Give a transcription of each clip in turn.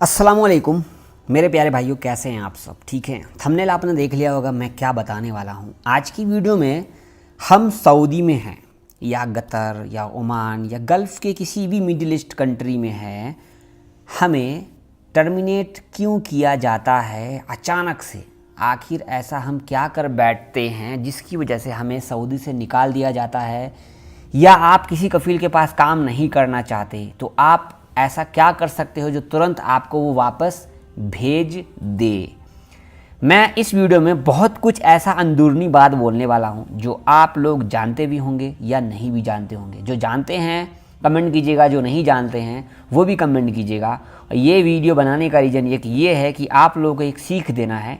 अस्सलामुअलैकुम मेरे प्यारे भाइयों, कैसे हैं आप सब? ठीक हैं? थंबनेल आपने देख लिया होगा मैं क्या बताने वाला हूं। आज की वीडियो में हम सऊदी में हैं या कतर या ओमान या गल्फ़ के किसी भी मिडिल ईस्ट कंट्री में हैं, हमें टर्मिनेट क्यों किया जाता है अचानक से? आखिर ऐसा हम क्या कर बैठते हैं जिसकी वजह से हमें सऊदी से निकाल दिया जाता है? या आप किसी कफ़ील के पास काम नहीं करना चाहते तो आप ऐसा क्या कर सकते हो जो तुरंत आपको वो वापस भेज दे? मैं इस वीडियो में बहुत कुछ ऐसा अंदरूनी बात बोलने वाला हूँ जो आप लोग जानते भी होंगे या नहीं भी जानते होंगे। जो जानते हैं कमेंट कीजिएगा, जो नहीं जानते हैं वो भी कमेंट कीजिएगा। और ये वीडियो बनाने का रीज़न एक ये है कि आप लोगों को एक सीख देना है,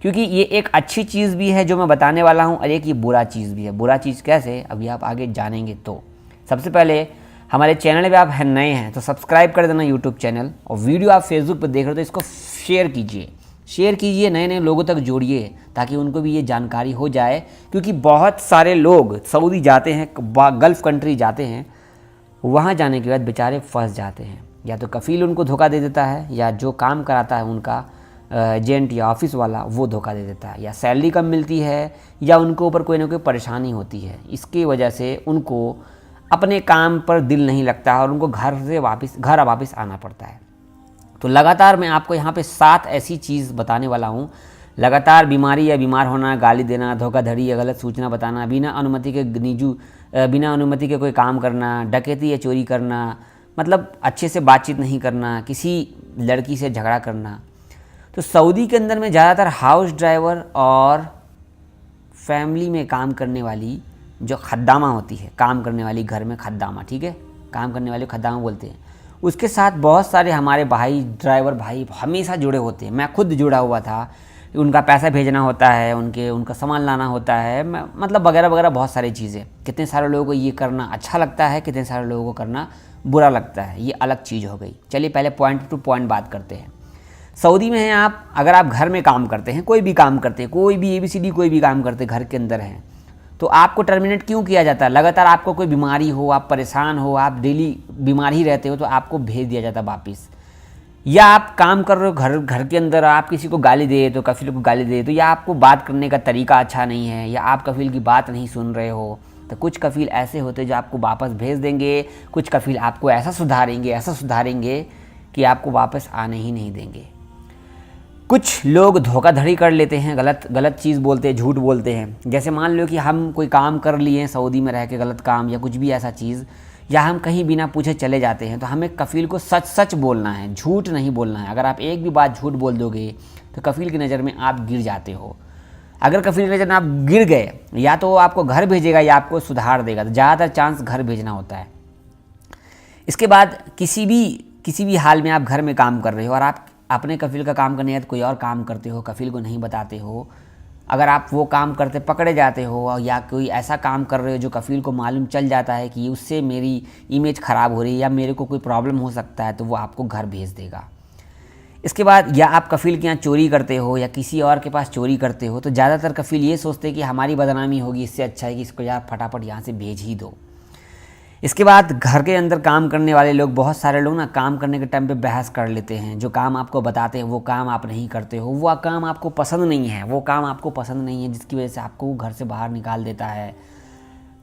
क्योंकि ये एक अच्छी चीज़ भी है जो मैं बताने वाला हूँ और एक ये बुरा चीज़ भी है। बुरा चीज़ कैसे, अभी आप आगे जानेंगे। तो सबसे पहले हमारे चैनल पे आप नए हैं तो सब्सक्राइब कर देना यूट्यूब चैनल, और वीडियो आप फेसबुक पर देख रहे हो तो इसको शेयर कीजिए, नए नए लोगों तक जोड़िए ताकि उनको भी ये जानकारी हो जाए। क्योंकि बहुत सारे लोग सऊदी जाते हैं, गल्फ़ कंट्री जाते हैं, वहाँ जाने के बाद बेचारे फंस जाते हैं। या तो कफ़ील उनको धोखा दे देता है, या जो काम कराता है उनका एजेंट या ऑफिस वाला वो धोखा दे देता है, या सैलरी कम मिलती है, या उनको ऊपर कोई ना कोई परेशानी होती है। इसकी वजह से उनको अपने काम पर दिल नहीं लगता है और उनको घर वापस आना पड़ता है। तो लगातार मैं आपको यहाँ पे 7 ऐसी चीज़ बताने वाला हूँ। लगातार बीमारी या बीमार होना, गाली देना, धोखाधड़ी या गलत सूचना बताना, बिना अनुमति के कोई काम करना, डकैती या चोरी करना, मतलब अच्छे से बातचीत नहीं करना, किसी लड़की से झगड़ा करना। तो सऊदी के अंदर में ज़्यादातर हाउस ड्राइवर और फैमिली में काम करने वाली जो खद्दामा होती है, काम करने वाली घर में खद्दामा, ठीक है, काम करने वाले खद्दामा बोलते हैं, उसके साथ बहुत सारे हमारे भाई ड्राइवर भाई हमेशा जुड़े होते हैं। मैं खुद जुड़ा हुआ था। उनका पैसा भेजना होता है, उनका सामान लाना होता है, मतलब वगैरह वगैरह बहुत सारी चीज़ें। कितने सारे लोगों को ये करना अच्छा लगता है, कितने सारे लोगों को करना बुरा लगता है, ये अलग चीज़ हो गई। चलिए पहले पॉइंट टू पॉइंट बात करते हैं। सऊदी में हैं आप, अगर आप घर में काम करते हैं, कोई भी काम करते हैं, कोई भी ABCD कोई भी काम करते हैं, घर के अंदर हैं, तो आपको टर्मिनेट क्यों किया जाता है? लगातार आपको कोई बीमारी हो, आप परेशान हो, आप डेली बीमार ही रहते हो, तो आपको भेज दिया जाता है वापस। या आप काम कर रहे हो घर के अंदर, आप किसी को गाली दे तो कफ़ील को गाली दे, तो या आपको बात करने का तरीका अच्छा नहीं है, या आप कफ़ील की बात नहीं सुन रहे हो, तो कुछ कफ़ील ऐसे होते हैं जो आपको वापस भेज देंगे। कुछ कफ़ील आपको ऐसा सुधारेंगे कि आपको वापस आने ही नहीं देंगे। कुछ लोग धोखाधड़ी कर लेते हैं, गलत चीज़ बोलते हैं, झूठ बोलते हैं। जैसे मान लो कि हम कोई काम कर लिए हैं सऊदी में रह के, गलत काम या कुछ भी ऐसा चीज़, या हम कहीं बिना पूछे चले जाते हैं, तो हमें कफ़ील को सच बोलना है, झूठ नहीं बोलना है। अगर आप एक भी बात झूठ बोल दोगे तो कफ़ील की नज़र में आप गिर जाते हो। अगर कफ़ील की नज़र में आप गिर गए, या तो वो आपको घर भेजेगा या आपको सुधार देगा, तो ज़्यादातर चांस घर भेजना होता है। इसके बाद किसी भी हाल में आप घर में काम कर रहे हो और आप अपने कफ़ील का काम करने या तो कोई और काम करते हो, कफ़ील को नहीं बताते हो, अगर आप वो काम करते पकड़े जाते हो, या कोई ऐसा काम कर रहे हो जो कफ़ील को मालूम चल जाता है कि उससे मेरी इमेज ख़राब हो रही है या मेरे को कोई प्रॉब्लम हो सकता है, तो वो आपको घर भेज देगा। इसके बाद या आप कफ़ील के यहाँ चोरी करते हो या किसी और के पास चोरी करते हो, तो ज़्यादातर कफ़ील ये सोचते हैं कि हमारी बदनामी होगी, इससे अच्छा है कि इसको यार फटाफट यहाँ से भेज ही दो। इसके बाद घर के अंदर काम करने वाले लोग, बहुत सारे लोग ना काम करने के टाइम पे बहस कर लेते हैं। जो काम आपको बताते हैं वो काम आप नहीं करते हो, वो काम आपको पसंद नहीं है, जिसकी वजह से आपको घर से बाहर निकाल देता है,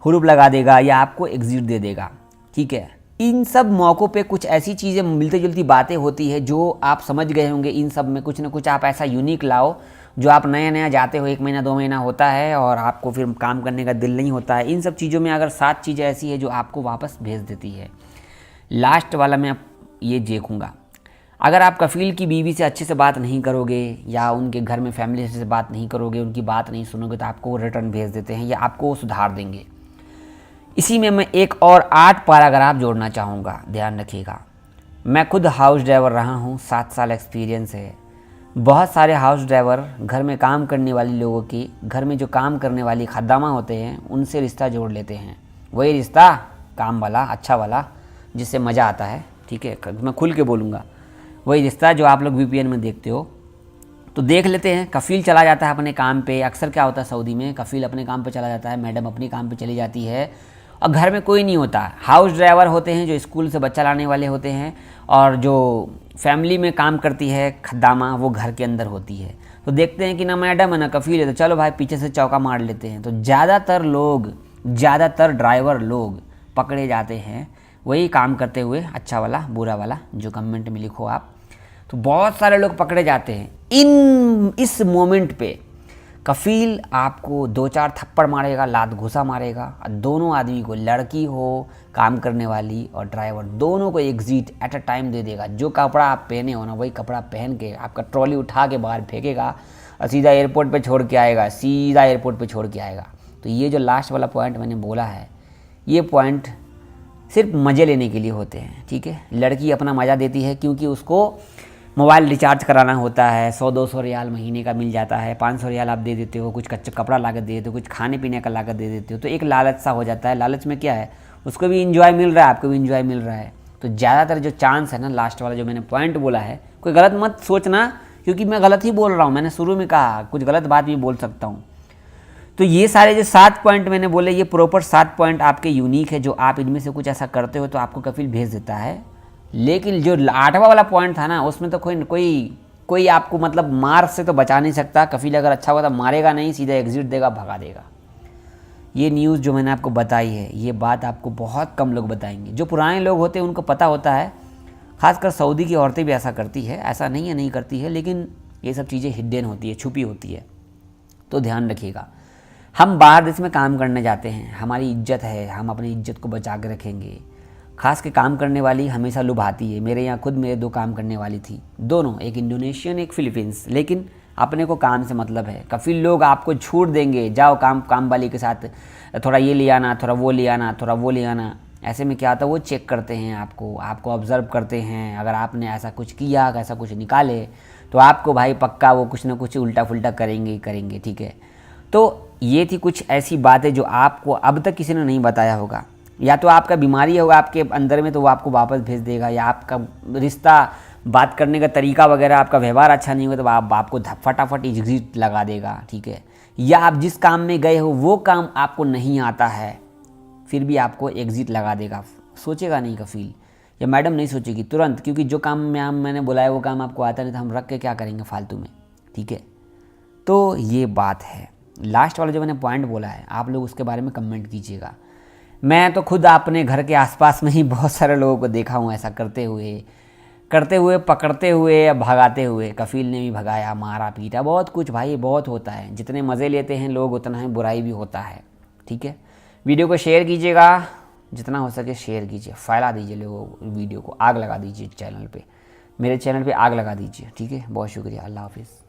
हुरूप लगा देगा या आपको एग्जिट दे देगा, ठीक है। इन सब मौक़ों पे कुछ ऐसी चीज़ें मिलती जुलती बातें होती है जो आप समझ गए होंगे। इन सब में कुछ ना कुछ आप ऐसा यूनिक लाओ जो आप नया जाते हो, 1 महीना 2 महीना होता है और आपको फिर काम करने का दिल नहीं होता है। इन सब चीज़ों में अगर 7 चीज़ें ऐसी है जो आपको वापस भेज देती है। लास्ट वाला मैं ये देखूँगा, अगर आप कफ़ील की बीवी से अच्छे से बात नहीं करोगे या उनके घर में फैमिली से बात नहीं करोगे, उनकी बात नहीं सुनोगे, तो आपको रिटर्न भेज देते हैं या आपको सुधार देंगे। इसी में मैं एक और 8 पैराग्राफ जोड़ना चाहूँगा, ध्यान रखिएगा। मैं खुद हाउस ड्राइवर रहा हूँ, 7 साल एक्सपीरियंस है। बहुत सारे हाउस ड्राइवर घर में काम करने वाली लोगों की, घर में जो काम करने वाली खद्दामा होते हैं उनसे रिश्ता जोड़ लेते हैं। वही रिश्ता काम वाला, अच्छा वाला, जिससे मज़ा आता है, ठीक है, मैं खुल के बोलूँगा। वही रिश्ता जो आप लोग VPN में देखते हो, तो देख लेते हैं। कफ़ील चला जाता है अपने काम पे। अक्सर क्या होता है सऊदी में, कफ़ील अपने काम पे चला जाता है, मैडम अपने काम पे चली जाती है और घर में कोई नहीं होता। हाउस ड्राइवर होते हैं जो स्कूल से बच्चा लाने वाले होते हैं, और जो फैमिली में काम करती है खद्दामा वो घर के अंदर होती है। तो देखते हैं कि ना मैडम है ना कफ़ील है, तो चलो भाई पीछे से चौका मार लेते हैं। तो ज़्यादातर ड्राइवर लोग पकड़े जाते हैं वही काम करते हुए, अच्छा वाला बुरा वाला, जो कमेंट में लिखो आप। तो बहुत सारे लोग पकड़े जाते हैं। इस मोमेंट पे कफ़ील आपको 2-4 थप्पड़ मारेगा, लात घुसा मारेगा, और दोनों आदमी को, लड़की हो काम करने वाली और ड्राइवर, दोनों को एग्जिट एट अ टाइम दे देगा। जो कपड़ा आप पहने हो ना वही कपड़ा पहन के आपका ट्रॉली उठा के बाहर फेंकेगा और सीधा एयरपोर्ट पे छोड़ के आएगा, सीधा एयरपोर्ट पे छोड़ के आएगा। तो ये जो लास्ट वाला पॉइंट मैंने बोला है, ये पॉइंट सिर्फ मज़े लेने के लिए होते हैं, ठीक है। लड़की अपना मज़ा देती है क्योंकि उसको मोबाइल रिचार्ज कराना होता है, 100-200 रियाल महीने का मिल जाता है, 500 रियाल आप दे देते हो, कुछ कच्चा कपड़ा लागत दे देते हो, कुछ खाने पीने का लागत दे देते हो, तो एक लालच सा हो जाता है। लालच में क्या है, उसको भी इंजॉय मिल रहा है, आपको भी इंजॉय मिल रहा है। तो ज़्यादातर जो चांस है ना, लास्ट वाला जो मैंने पॉइंट बोला है, कोई गलत मत सोचना, क्योंकि मैं गलत ही बोल रहा हूँ, मैंने शुरू में कहा कुछ गलत बात भी बोल सकता हूँ। तो ये सारे जो 7 पॉइंट मैंने बोले, ये प्रॉपर 7 पॉइंट आपके यूनिक है, जो आप इनमें से कुछ ऐसा करते हो तो आपको कफ़ील भेज देता है। लेकिन जो 8वां वाला पॉइंट था ना, उसमें तो कोई आपको मतलब मार से तो बचा नहीं सकता। कफ़ील अगर अच्छा होगा तो मारेगा नहीं, सीधा एग्जिट देगा, भगा देगा। ये न्यूज़ जो मैंने आपको बताई है, ये बात आपको बहुत कम लोग बताएंगे। जो पुराने लोग होते हैं उनको पता होता है, ख़ासकर सऊदी की औरतें भी ऐसा करती है, ऐसा नहीं है नहीं करती है, लेकिन ये सब चीज़ें हिडन होती है, छुपी होती है। तो ध्यान रखिएगा, हम बाहर देश में काम करने जाते हैं, हमारी इज्जत है, हम अपनी इज्जत को बचा के रखेंगे। खास के काम करने वाली हमेशा लुभाती है। मेरे यहाँ खुद मेरे 2 काम करने वाली थी, दोनों, एक इंडोनेशियन एक फिलीपींस, लेकिन अपने को काम से मतलब है। कफ़ील लोग आपको छूट देंगे, जाओ काम वाली के साथ थोड़ा ये ले आना, थोड़ा वो ले आना, थोड़ा वो ले आना। ऐसे में क्या होता है, वो चेक करते हैं आपको ऑब्ज़र्व करते हैं। अगर आपने ऐसा कुछ किया, ऐसा कुछ निकाले, तो आपको भाई पक्का वो कुछ ना कुछ उल्टा फुल्टा करेंगे, ठीक है। तो ये थी कुछ ऐसी बातें जो आपको अब तक किसी ने नहीं बताया होगा। या तो आपका बीमारी होगा आपके अंदर में, तो वो आपको वापस भेज देगा, या आपका रिश्ता, बात करने का तरीका वगैरह, आपका व्यवहार अच्छा नहीं होगा तो आपको फटाफट एग्जिट लगा देगा, ठीक है। या आप जिस काम में गए हो वो काम आपको नहीं आता है, फिर भी आपको एग्जिट लगा देगा, सोचेगा नहीं कफ़ील, या मैडम नहीं सोचेगी तुरंत, क्योंकि जो काम मैंने बुलाया वो काम आपको आता नहीं, तो हम रख के क्या करेंगे फालतू में, ठीक है। तो ये बात है। लास्ट वाला जो मैंने पॉइंट बोला है, आप लोग उसके बारे में कमेंट कीजिएगा। मैं तो खुद अपने घर के आसपास में ही बहुत सारे लोगों को देखा हूँ ऐसा करते हुए, पकड़ते हुए, भगाते हुए। कफ़ील ने भी भगाया, मारा पीटा, बहुत कुछ भाई, बहुत होता है। जितने मज़े लेते हैं लोग उतना ही बुराई भी होता है, ठीक है। वीडियो को शेयर कीजिएगा, जितना हो सके शेयर कीजिए, फैला दीजिए लोगों, वीडियो को आग लगा दीजिए, चैनल पे, मेरे चैनल पे आग लगा दीजिए, ठीक है। बहुत शुक्रिया, अल्लाह हाफिज़।